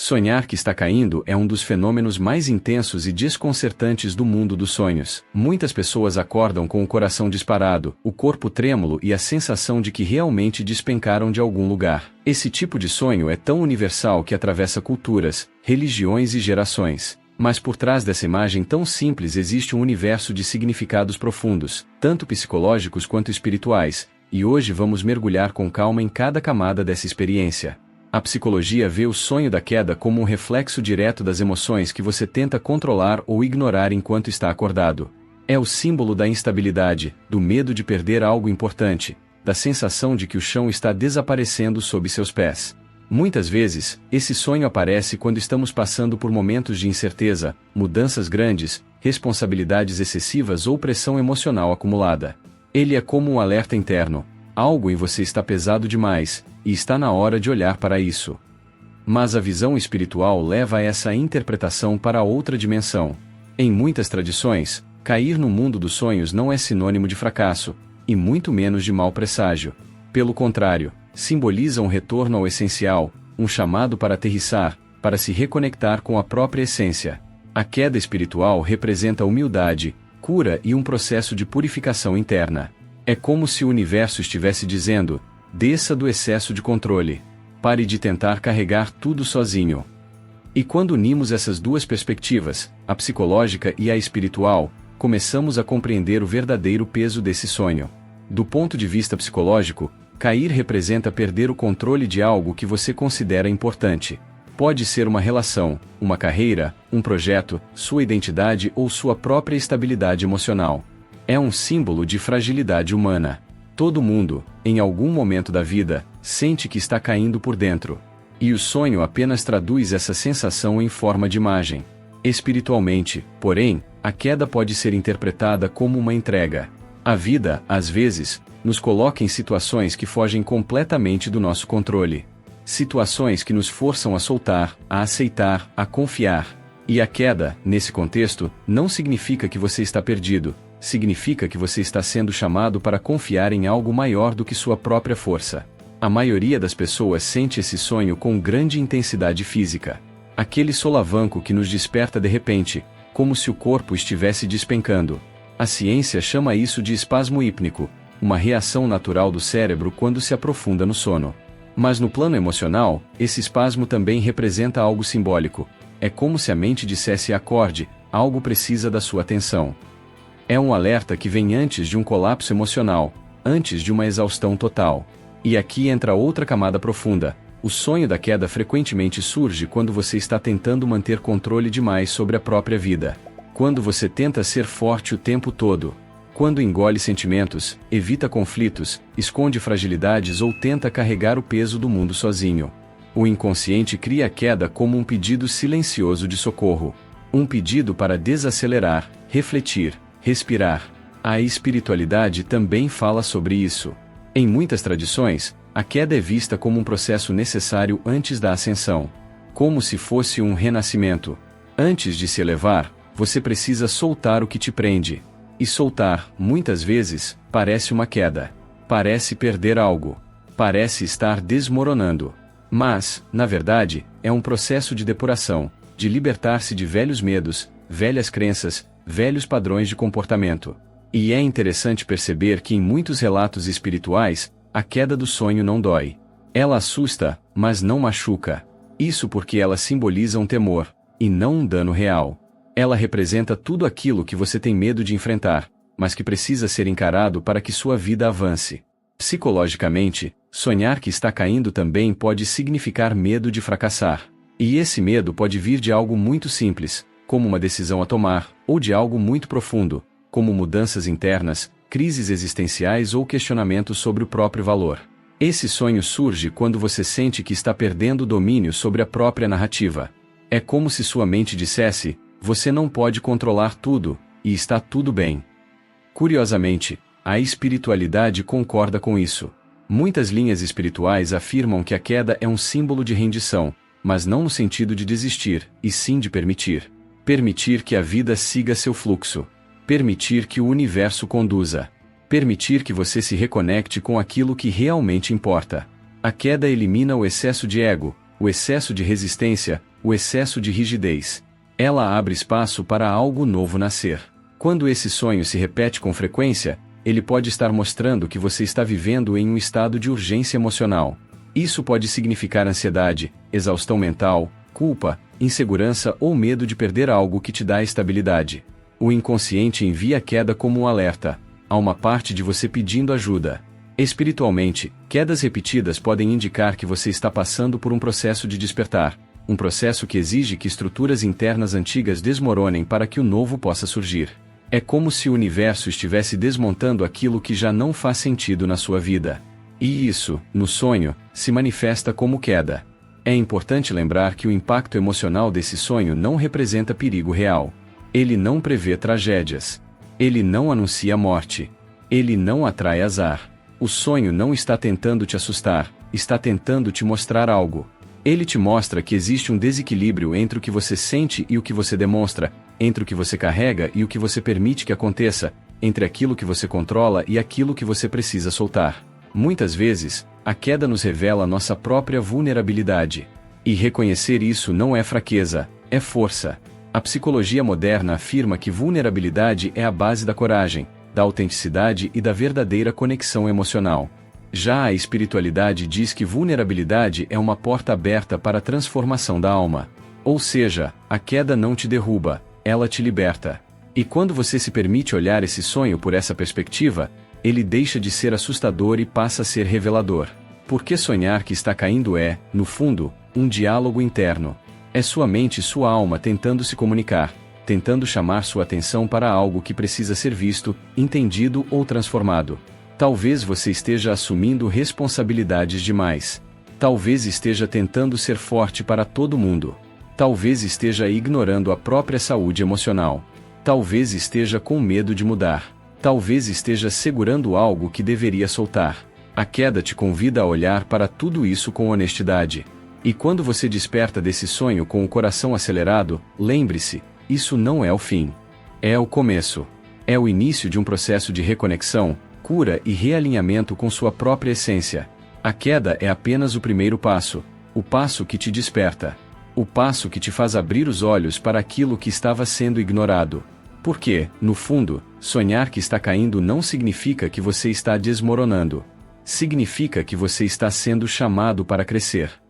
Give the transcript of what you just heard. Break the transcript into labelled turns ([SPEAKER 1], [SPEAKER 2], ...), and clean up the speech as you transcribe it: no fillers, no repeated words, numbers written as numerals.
[SPEAKER 1] Sonhar que está caindo é um dos fenômenos mais intensos e desconcertantes do mundo dos sonhos. Muitas pessoas acordam com o coração disparado, o corpo trêmulo e a sensação de que realmente despencaram de algum lugar. Esse tipo de sonho é tão universal que atravessa culturas, religiões e gerações. Mas por trás dessa imagem tão simples existe um universo de significados profundos, tanto psicológicos quanto espirituais, e hoje vamos mergulhar com calma em cada camada dessa experiência. A psicologia vê o sonho da queda como um reflexo direto das emoções que você tenta controlar ou ignorar enquanto está acordado. É o símbolo da instabilidade, do medo de perder algo importante, da sensação de que o chão está desaparecendo sob seus pés. Muitas vezes, esse sonho aparece quando estamos passando por momentos de incerteza, mudanças grandes, responsabilidades excessivas ou pressão emocional acumulada. Ele é como um alerta interno. Algo em você está pesado demais, e está na hora de olhar para isso. Mas a visão espiritual leva essa interpretação para outra dimensão. Em muitas tradições, cair no mundo dos sonhos não é sinônimo de fracasso, e muito menos de mau presságio. Pelo contrário, simboliza um retorno ao essencial, um chamado para aterrissar, para se reconectar com a própria essência. A queda espiritual representa humildade, cura e um processo de purificação interna. É como se o universo estivesse dizendo: desça do excesso de controle. Pare de tentar carregar tudo sozinho. E quando unimos essas duas perspectivas, a psicológica e a espiritual, começamos a compreender o verdadeiro peso desse sonho. Do ponto de vista psicológico, cair representa perder o controle de algo que você considera importante. Pode ser uma relação, uma carreira, um projeto, sua identidade ou sua própria estabilidade emocional. É um símbolo de fragilidade humana. Todo mundo, em algum momento da vida, sente que está caindo por dentro. E o sonho apenas traduz essa sensação em forma de imagem. Espiritualmente, porém, a queda pode ser interpretada como uma entrega. A vida, às vezes, nos coloca em situações que fogem completamente do nosso controle. Situações que nos forçam a soltar, a aceitar, a confiar. E a queda, nesse contexto, não significa que você está perdido. Significa que você está sendo chamado para confiar em algo maior do que sua própria força. A maioria das pessoas sente esse sonho com grande intensidade física. Aquele solavanco que nos desperta de repente, como se o corpo estivesse despencando. A ciência chama isso de espasmo hípnico, uma reação natural do cérebro quando se aprofunda no sono. Mas no plano emocional, esse espasmo também representa algo simbólico. É como se a mente dissesse: acorde, algo precisa da sua atenção. É um alerta que vem antes de um colapso emocional, antes de uma exaustão total. E aqui entra outra camada profunda. O sonho da queda frequentemente surge quando você está tentando manter controle demais sobre a própria vida. Quando você tenta ser forte o tempo todo. Quando engole sentimentos, evita conflitos, esconde fragilidades ou tenta carregar o peso do mundo sozinho. O inconsciente cria a queda como um pedido silencioso de socorro. Um pedido para desacelerar, refletir, respirar. A espiritualidade também fala sobre isso. Em muitas tradições, a queda é vista como um processo necessário antes da ascensão. Como se fosse um renascimento. Antes de se elevar, você precisa soltar o que te prende. E soltar, muitas vezes, parece uma queda. Parece perder algo. Parece estar desmoronando. Mas, na verdade, é um processo de depuração, de libertar-se de velhos medos, velhas crenças, velhos padrões de comportamento. E é interessante perceber que em muitos relatos espirituais, a queda do sonho não dói. Ela assusta, mas não machuca. Isso porque ela simboliza um temor, e não um dano real. Ela representa tudo aquilo que você tem medo de enfrentar, mas que precisa ser encarado para que sua vida avance. Psicologicamente, sonhar que está caindo também pode significar medo de fracassar. E esse medo pode vir de algo muito simples, como uma decisão a tomar, ou de algo muito profundo, como mudanças internas, crises existenciais ou questionamentos sobre o próprio valor. Esse sonho surge quando você sente que está perdendo o domínio sobre a própria narrativa. É como se sua mente dissesse: você não pode controlar tudo, e está tudo bem. Curiosamente, a espiritualidade concorda com isso. Muitas linhas espirituais afirmam que a queda é um símbolo de rendição, mas não no sentido de desistir, e sim de permitir. Permitir que a vida siga seu fluxo. Permitir que o universo conduza. Permitir que você se reconecte com aquilo que realmente importa. A queda elimina o excesso de ego, o excesso de resistência, o excesso de rigidez. Ela abre espaço para algo novo nascer. Quando esse sonho se repete com frequência, ele pode estar mostrando que você está vivendo em um estado de urgência emocional. Isso pode significar ansiedade, exaustão mental, culpa, insegurança ou medo de perder algo que te dá estabilidade. O inconsciente envia a queda como um alerta. Há uma parte de você pedindo ajuda. Espiritualmente, quedas repetidas podem indicar que você está passando por um processo de despertar, um processo que exige que estruturas internas antigas desmoronem para que o novo possa surgir. É como se o universo estivesse desmontando aquilo que já não faz sentido na sua vida. E isso, no sonho, se manifesta como queda. É importante lembrar que o impacto emocional desse sonho não representa perigo real. Ele não prevê tragédias. Ele não anuncia morte. Ele não atrai azar. O sonho não está tentando te assustar, está tentando te mostrar algo. Ele te mostra que existe um desequilíbrio entre o que você sente e o que você demonstra, entre o que você carrega e o que você permite que aconteça, entre aquilo que você controla e aquilo que você precisa soltar. Muitas vezes, a queda nos revela nossa própria vulnerabilidade. E reconhecer isso não é fraqueza, é força. A psicologia moderna afirma que vulnerabilidade é a base da coragem, da autenticidade e da verdadeira conexão emocional. Já a espiritualidade diz que vulnerabilidade é uma porta aberta para a transformação da alma. Ou seja, a queda não te derruba, ela te liberta. E quando você se permite olhar esse sonho por essa perspectiva, ele deixa de ser assustador e passa a ser revelador. Porque sonhar que está caindo é, no fundo, um diálogo interno. É sua mente e sua alma tentando se comunicar, tentando chamar sua atenção para algo que precisa ser visto, entendido ou transformado. Talvez você esteja assumindo responsabilidades demais. Talvez esteja tentando ser forte para todo mundo. Talvez esteja ignorando a própria saúde emocional. Talvez esteja com medo de mudar. Talvez esteja segurando algo que deveria soltar. A queda te convida a olhar para tudo isso com honestidade. E quando você desperta desse sonho com o coração acelerado, lembre-se, isso não é o fim. É o começo. É o início de um processo de reconexão, cura e realinhamento com sua própria essência. A queda é apenas o primeiro passo, o passo que te desperta. O passo que te faz abrir os olhos para aquilo que estava sendo ignorado. Porque, no fundo, sonhar que está caindo não significa que você está desmoronando. Significa que você está sendo chamado para crescer.